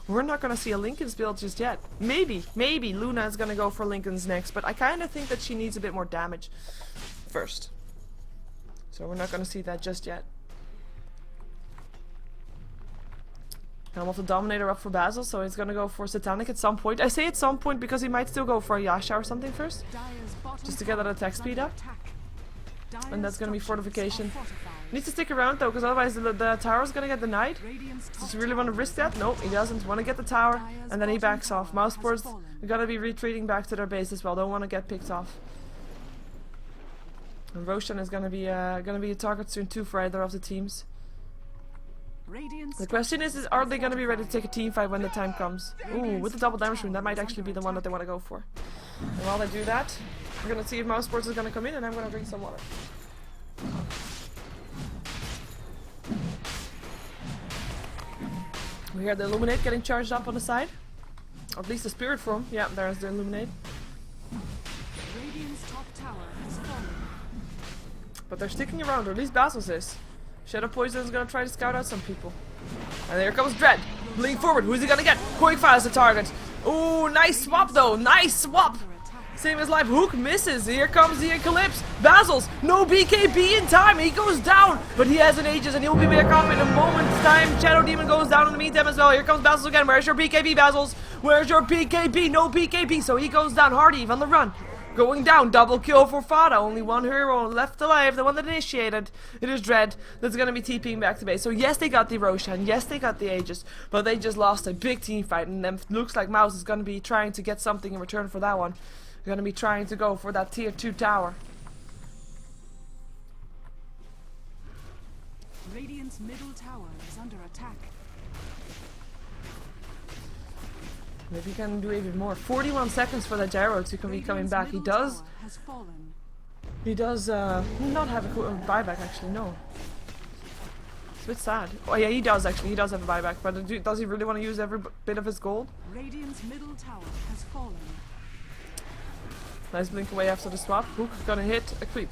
we're not going to see a Lincoln's build just yet. Maybe Luna is going to go for Lincoln's next, but I kind of think that she needs a bit more damage first. So we're not going to see that just yet. I'm off the Dominator up for Basil, so he's going to go for Satanic at some point. I say at some point because he might still go for a Yasha or something first. Just to get that attack speed up. And that's going to be fortification. Needs to stick around though, because otherwise the tower's going to get denied. Does he really want to risk that? No, he doesn't. Want to get the tower, and then he backs off. Mouse sports are going to be retreating back to their base as well. Don't want to get picked off. And Roshan is going to be a target soon too for either of the teams. The question is are they going to be ready to take a team fight when the time comes? Ooh, with the double damage rune, that might actually be the one that they want to go for. And while they do that, we're going to see if mouse sports is going to come in, and I'm going to drink some water. We hear the Illuminate getting charged up on the side. Or at least the Spirit form. Yeah, there's the Illuminate. But they're sticking around, or at least Basil's is. Shadow Poison is gonna try to scout out some people. And there comes Dread. Leaning forward. Who's he gonna get? Quickfire is the target. Ooh, nice swap though. Nice swap. Same as live. Hook misses. Here comes the Eclipse. Basil's. No BKB in time. He goes down. But he has an Aegis and he'll be back up in a moment's time. Shadow Demon goes down in the meantime as well. Here comes Basil's again. Where's your BKB, Basil's? Where's your BKB? No BKB. So he goes down. Hardy on the run. Going down, double kill for Fada. Only one hero left alive, the one that initiated. It is Dread that's going to be TPing back to base. So yes, they got the Roshan, yes, they got the Aegis, but they just lost a big team fight, and then looks like mouz is going to be trying to get something in return for that one. They're going to be trying to go for that tier 2 tower. Radiant's middle tower is under attack. Maybe he can do even more. 41 seconds for the gyro to be coming back. He does not have a buyback actually, no. It's a bit sad. Oh yeah, he does actually. He does have a buyback, but does he really want to use every bit of his gold? Radiant's middle tower has fallen. Nice blink away after the swap. Hook gonna hit a creep.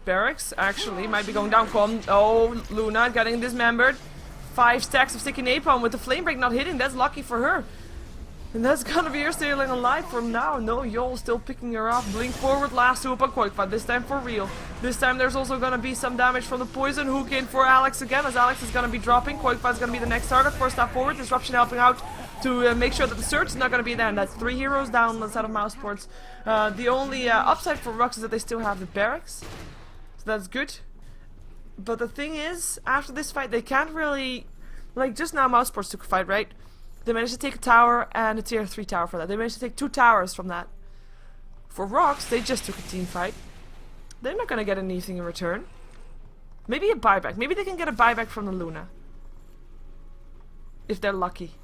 Barracks actually might be going down. Oh, Luna getting dismembered. 5 stacks of sticky napalm with the flame break not hitting. That's lucky for her. And that's gonna be her sailing alive from now. No, Yol still picking her off. Blink forward, lasso up on Quakefight. This time for real. This time there's also gonna be some damage from the poison. Hook in for Alex again, as Alex is gonna be dropping. Quakefight's gonna be the next target. First step forward. Disruption helping out to make sure that the surge is not gonna be there. And that's 3 heroes down instead of Mousesports. The only upside for RoX is that they still have the barracks. So that's good. But the thing is, after this fight, they can't really... Like, just now Mousesports took a fight, right? They managed to take a tower and a tier 3 tower for that. They managed to take 2 towers from that. For RoX, they just took a team fight. They're not gonna get anything in return. Maybe a buyback. Maybe they can get a buyback from the Luna. If they're lucky.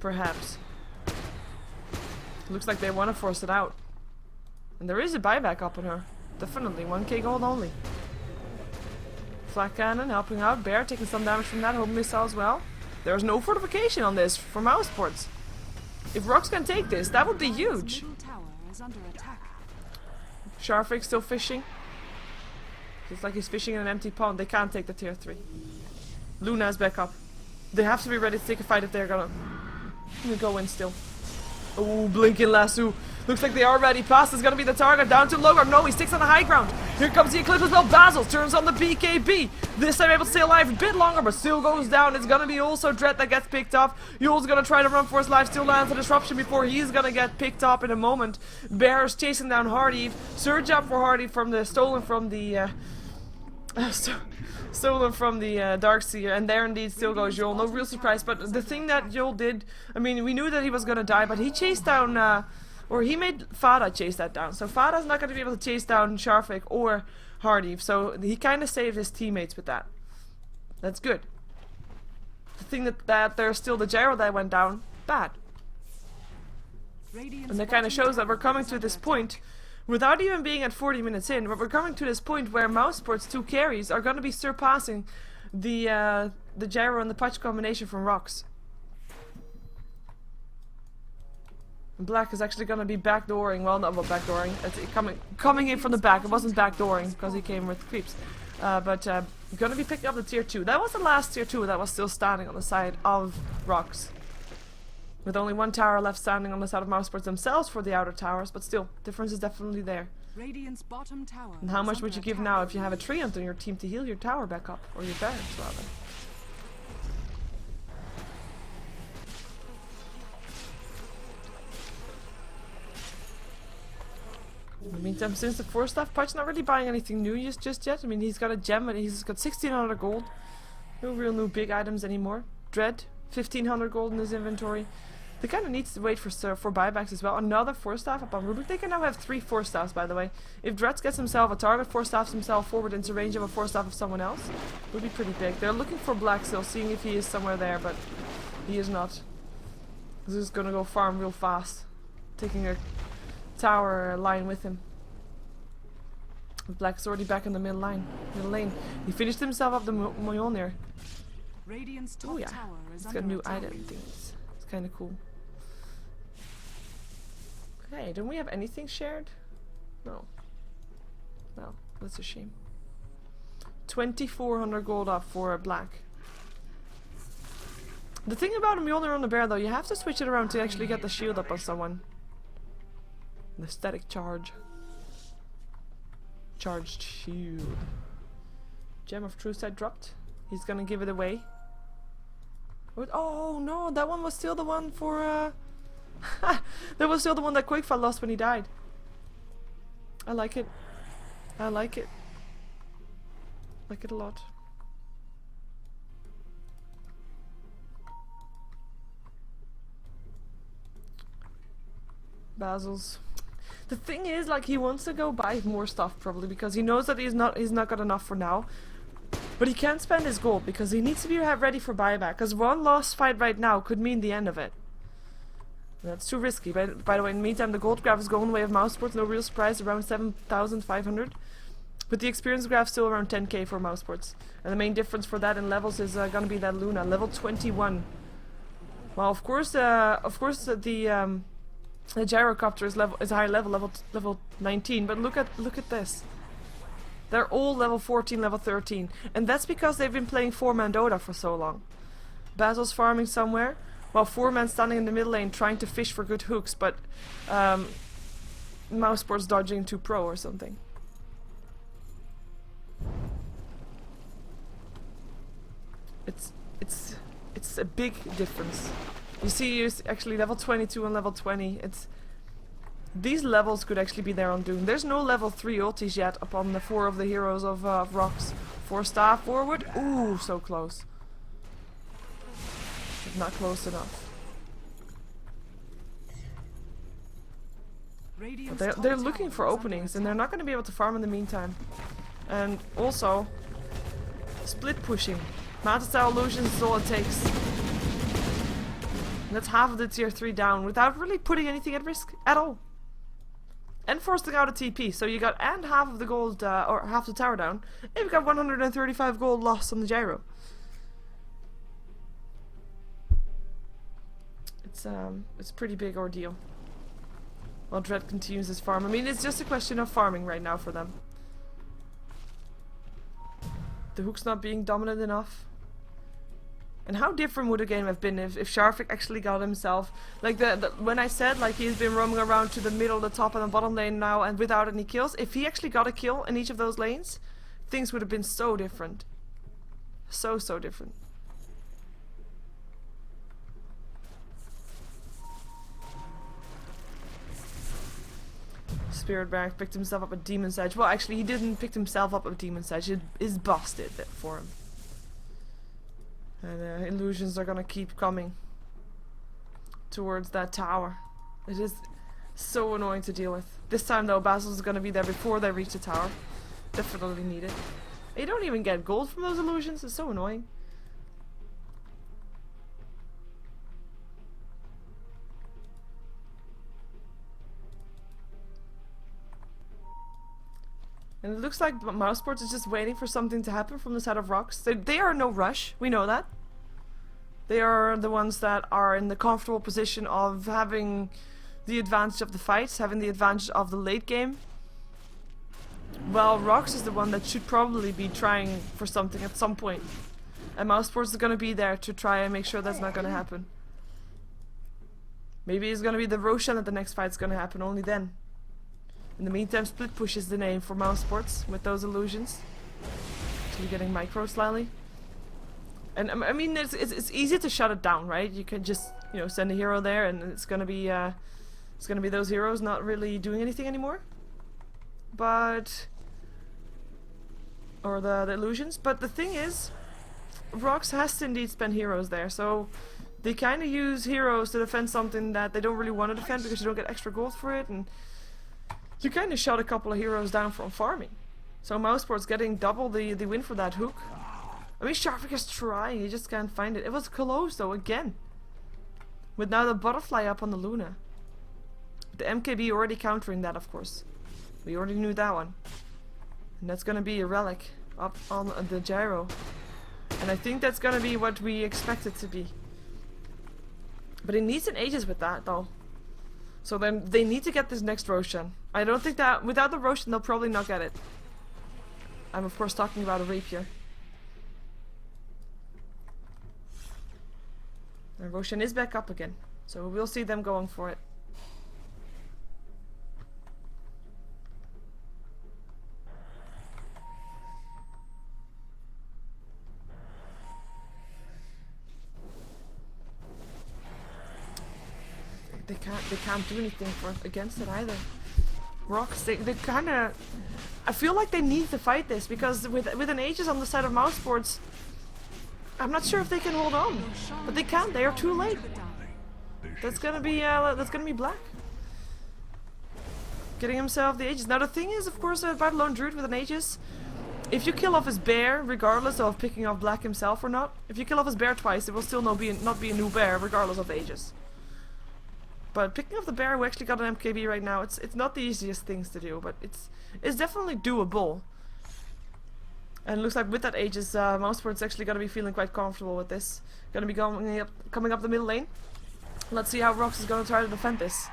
Perhaps. Looks like they want to force it out. And there is a buyback up on her. Definitely. 1k gold only. Flak cannon helping out. Bear taking some damage from that. Hope missile as well. There's no fortification on this for Mousesports. If RoX can take this, that would be huge. Sharfik still fishing. It's like he's fishing in an empty pond. They can't take the tier 3. Luna is back up. They have to be ready to take a fight if they're gonna go in still. Oh, blinking lasso. Looks like they are ready. Pass is gonna be the target. Down to Logar. No, he sticks on the high ground. Here comes the Eclipse as well. Basil turns on the BKB. This time able to stay alive a bit longer, but still goes down. It's gonna be also Dread that gets picked off. Yule's gonna try to run for his life. Still lands a disruption before he's gonna get picked up in a moment. Bear's chasing down Hardy. Surge up for Hardy from the stolen from the Darkseer, and there indeed still goes Yul. No real surprise, but the thing that Yul did, I mean, we knew that he was gonna die, but he chased down, or he made Fada chase that down. So Fada's not gonna be able to chase down Sharfik or Hardy, so he kind of saved his teammates with that. That's good. The thing that there's still the gyro that went down, bad. And that kind of shows that we're coming to this point without even being at 40 minutes in, but we're coming to this point where Mousesports' 2 carries are going to be surpassing the gyro and the punch combination from RoX. Black is actually going to be backdooring, well, not backdooring, it's coming in from the back. It wasn't backdooring because he came with creeps. But going to be picking up the tier 2. That was the last tier 2 that was still standing on the side of RoX. With only 1 tower left standing on the side of Mousesports themselves for the outer towers, but still, difference is definitely there. Radiant's bottom tower. And how much would you give now if you have a treant on your team to heal your tower back up? Or your barracks, rather. In the meantime, since the 4-staff Pudge not really buying anything new just yet. I mean, he's got a gem and he's got 1600 gold. No real new big items anymore. Dread, 1500 gold in his inventory. They kind of needs to wait for buybacks as well. Another 4-staff up on Rubik. They can now have 3 4-staffs, by the way. If Dread gets himself a target, 4-staffs himself forward into range of a 4-staff of someone else, would be pretty big. They're looking for Black still, seeing if he is somewhere there, but he is not. This is gonna go farm real fast, taking a tower line with him. Black's already back in the middle lane. He finished himself up the Mjolnir. Oh yeah, he's got new item things. It's kind of cool. Hey, don't we have anything shared? No. No, that's a shame. 2400 gold up for Black. The thing about a Mjolnir on the bear though, you have to switch it around to actually get the shield up on someone. The static charge. Charged shield. Gem of True Sight dropped. He's gonna give it away. Oh no, that one was still the one for that was still the one that Quakefall lost when he died. I like it. I like it. Like it a lot. Basil's. The thing is, like, he wants to go buy more stuff probably because he knows that he's not got enough for now. But he can't spend his gold because he needs to be ready for buyback. Because one lost fight right now could mean the end of it. That's too risky. By the way, in the meantime, the gold graph is going the way of Mousesports. No real surprise, around 7,500. But the experience graph still around 10k for Mousesports. And the main difference for that in levels is gonna be that Luna, level 21. Well, of course, the gyrocopter is high level 19. But look at this. They're all level 14, level 13. And that's because they've been playing 4-man Dota for so long. Basil's farming somewhere, while 4-man standing in the middle lane trying to fish for good hooks, but Mousesport's dodging to pro or something. It's a big difference. You see, actually level 22 and level 20. These levels could actually be their own doom. There's no level 3 ultis yet upon the 4 of the heroes of RoX. 4 staff forward. Ooh, so close. But not close enough. But they're looking for openings, and they're not going to be able to farm in the meantime. And also, split pushing. Mounted style illusions is all it takes. And that's half of the tier 3 down without really putting anything at risk at all. And forcing out a TP, so you got and half of the gold, or half the tower down, and you've got 135 gold lost on the gyro. It's a pretty big ordeal. While Dread continues his farm. I mean, it's just a question of farming right now for them. The hook's not being dominant enough. And how different would the game have been if Sharvik actually got himself, like when I said like he's been roaming around to the middle, the top and the bottom lane now and without any kills, if he actually got a kill in each of those lanes, things would have been so different. So different. Spirit Barrack picked himself up at Demon's Edge. Well, actually he didn't pick himself up at Demon's Edge, it is busted for him. And illusions are gonna keep coming towards that tower. It is so annoying to deal with. This time though, Basil's gonna be there before they reach the tower. Definitely need it. You don't even get gold from those illusions, it's so annoying. And it looks like Mousesports is just waiting for something to happen from the side of RoX. They are in no rush, we know that. They are the ones that are in the comfortable position of having the advantage of the fights, having the advantage of the late game. Well, RoX is the one that should probably be trying for something at some point. And Mousesports is going to be there to try and make sure that's not going to happen. Maybe it's going to be the Roshan that the next fight's going to happen, only then. In the meantime, Split Push is the name for Mousesports with those illusions. So you're getting micro slightly. And I mean, it's easy to shut it down, right? You can just, you know, send a hero there, and it's gonna be those heroes not really doing anything anymore. But or the illusions. But the thing is, RoX has to indeed spend heroes there, so they kind of use heroes to defend something that they don't really want to defend because you don't get extra gold for it, and you kind of shot a couple of heroes down from farming. So Mousesport's getting double the win for that hook. I mean, Sharvik is trying, he just can't find it. It was close though, again. With now the butterfly up on the Luna. The MKB already countering that, of course. We already knew that one. And that's gonna be a relic up on the gyro. And I think that's gonna be what we expect it to be. But it needs an Aegis with that though. So then they need to get this next Roshan. I don't think that without the Roshan they'll probably not get it. I'm of course talking about a Rapier. And Roshan is back up again. So we'll see them going for it. They can't do anything against it either. RoX, they kind of, I feel like they need to fight this because with an Aegis on the side of Mousesports, I'm not sure if they can hold on, but they can't. They are too late. That's gonna be black. Getting himself the Aegis. Now the thing is, of course, about Lone Druid with an Aegis, if you kill off his bear, regardless of picking off black himself or not, if you kill off his bear twice, it will still not be a new bear, regardless of the Aegis. But picking up the bear who actually got an MKB right now, it's not the easiest things to do, but it's definitely doable. And it looks like with that Aegis, Mousesport's actually gonna be feeling quite comfortable with this. Gonna be coming up the middle lane. Let's see how RoX is gonna try to defend this.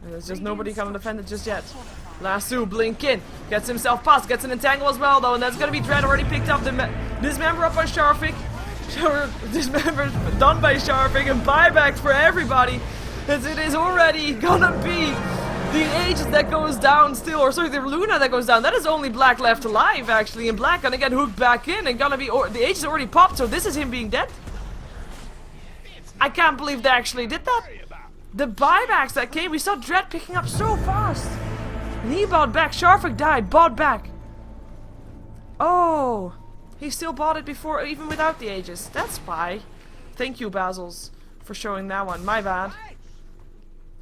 And there's just nobody coming to defend it just yet. Lasso, blink in. Gets himself past. Gets an entangle as well, though. And that's going to be Dread already picked up. Dismember up by Sharfik. Dismember done by Sharfik. And buyback for everybody. As it is already going to be the Aegis that goes down still. Or sorry, the Luna that goes down. That is only Black left alive, actually. And Black going to get hooked back in. And going to be... the Aegis already popped, so this is him being dead. I can't believe they actually did that. The buybacks that came, we saw Dread picking up so fast. And he bought back. Sharfik died, bought back. Oh, he still bought it before, even without the Aegis. That's why. Thank you, Basils, for showing that one. My bad.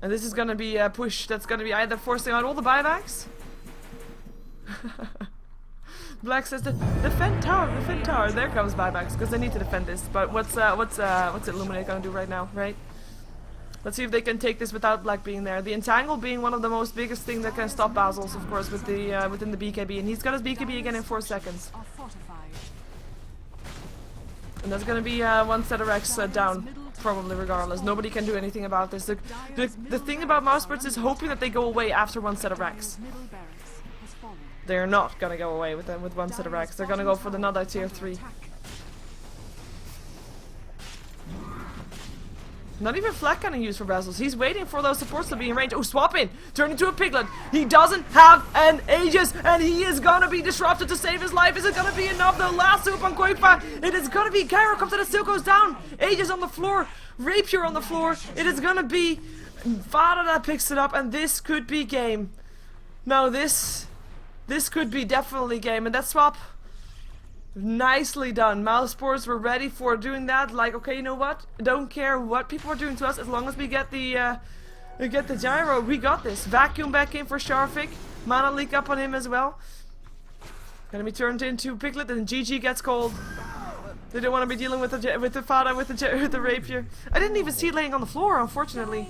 And this is gonna be a push that's gonna be either forcing out all the buybacks. Black says defend tower, defend tower. There comes buybacks because they need to defend this. But what's Illuminate gonna do right now, right? Let's see if they can take this without Black being there. The entangle being one of the most biggest thing that can stop Basils, of course, with the within the BKB, and he's got his BKB again in 4 seconds. And that's gonna be one set of Rex down, probably regardless. Nobody can do anything about this. The thing about Mousebirds is hoping that they go away after one set of Rex. They're not gonna go away with them with one set of Rex. They're gonna go for another tier 3. Not even Fleck gonna use for Basils. He's waiting for those supports to be in range. Oh, swap in! Turn into a piglet! He doesn't have an Aegis! And he is gonna be disrupted to save his life! Is it gonna be enough? The last soup on Koipa! It is gonna be Gyrocopter that still goes down! Aegis on the floor! Rapier on the floor! It is gonna be Vada that picks it up, and this could be game. No, this could be definitely game, and that swap... Nicely done. Mouseboards were ready for doing that. Like, okay, you know what? Don't care what people are doing to us as long as we get the gyro. We got this. Vacuum back in for Sharfik. Mana leak up on him as well. Gonna be turned into Piglet, and GG gets cold. They don't want to be dealing with the Fada with the rapier. I didn't even see it laying on the floor, unfortunately.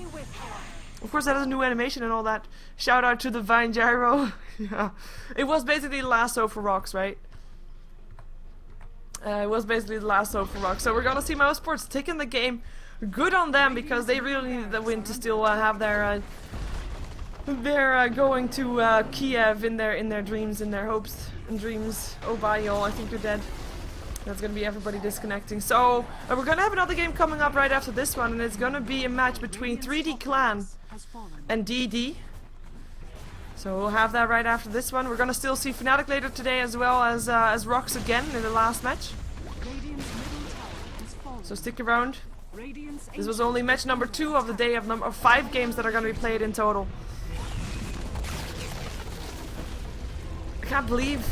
Of course, that has a new animation and all that. Shout out to the Vine Gyro. Yeah, it was basically the lasso for RoX, right? It was basically the last hope for RoX. So we're gonna see Mousesports taking the game. Good on them because they really needed the win to still have their going to Kiev in their dreams, in their hopes and dreams. Oh bye y'all, I think you're dead. That's gonna be everybody disconnecting. So we're gonna have another game coming up right after this one, and it's gonna be a match between 3D Clan and DD. So we'll have that right after this one. We're gonna still see Fnatic later today as well as RoX again in the last match. So stick around. This was only match number 2 of the day of 5 games that are gonna be played in total. I can't believe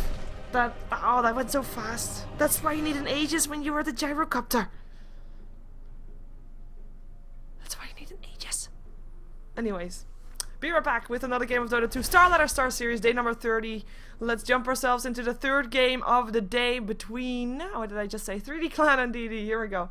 that. Oh, that went so fast. That's why you need an Aegis when you are the Gyrocopter. That's why you need an Aegis. Anyways. Be right back with another game of Dota 2 StarLadder Star Series, day number 30. Let's jump ourselves into the third game of the day between, what did I just say? 3D Clan and DD. Here we go.